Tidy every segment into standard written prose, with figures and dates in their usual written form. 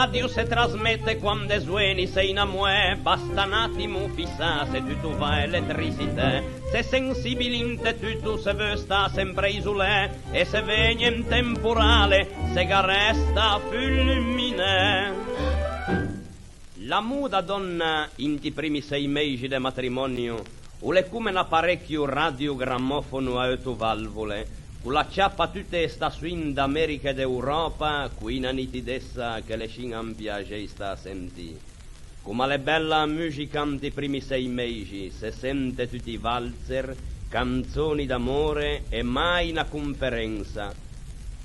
radio se trasmette quando suoni sei in amore, basta un attimo fissare se tu vai elettricità, se sensibilmente tu se vuoi sta sempre isolé, e se viene in temporale se resta fulmine. La muda donna in ti primi 6 mesi di matrimonio ule come un apparecchio radiogrammofono a 8 valvole, con la ciappa tutte sta swing d'America ed Europa, qui una nitidezza che le scinan piace sta a sentì. Come le bella musica in ti primi 6 mesi, se sente tutti i valzer, canzoni d'amore e mai una conferenza.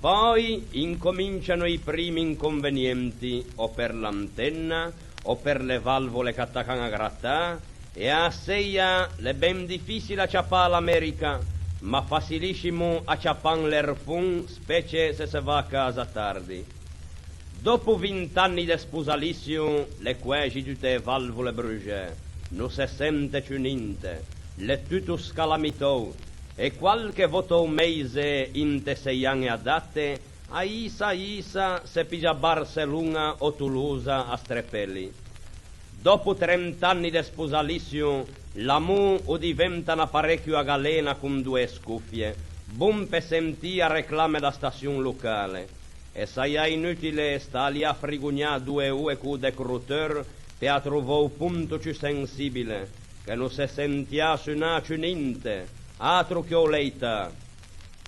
Poi incominciano i primi inconvenienti, o per l'antenna, o per le valvole che attaccano a grattà, e a seia le ben difficile acciappare l'America, ma facilissimo acciappare l'erfun, specie se si va a casa tardi. Dopo 20 anni di sposalizio, le quasi tutte le valvole bruciate, non si sente più niente, le tutto scalamitò, e qualche voto un mese in te 6 anni adatte, a Isa se pigia Barcellona o Toulouse a strepelli. Dopo 30 anni di sposalizio, l'amore o diventa un apparecchio a galena con 2 scuffie, buon per sentire reclame da stazione locale, e saia inutile sta lì a frigugnare 2 ue cu decruteur per trovare un punto più sensibile, che non si sentia suonare più niente, altro che oleita.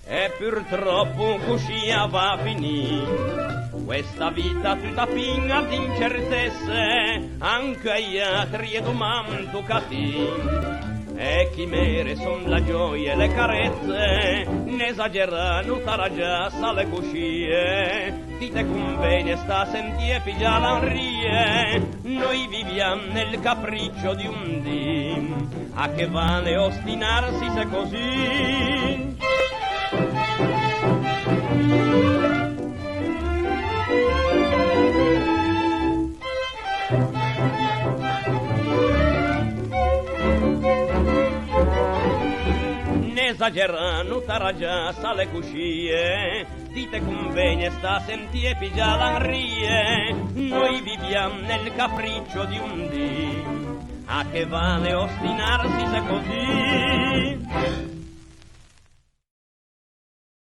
E purtroppo così va a finire questa vita tutta piena di incertezze, anche gli altri e domani toccati. E chimere son la gioia e le carezze, ne esagerano taragia sale coscie, dite convene sta sentie piglia l'anrie, noi viviamo nel capriccio di un dì, a che vale ostinarsi se così? Ne esagerano taragia sale cuscie, dite convene sta sentie pigia l'anrie, noi viviamo nel capriccio di un dì, a che vale ostinarsi se così?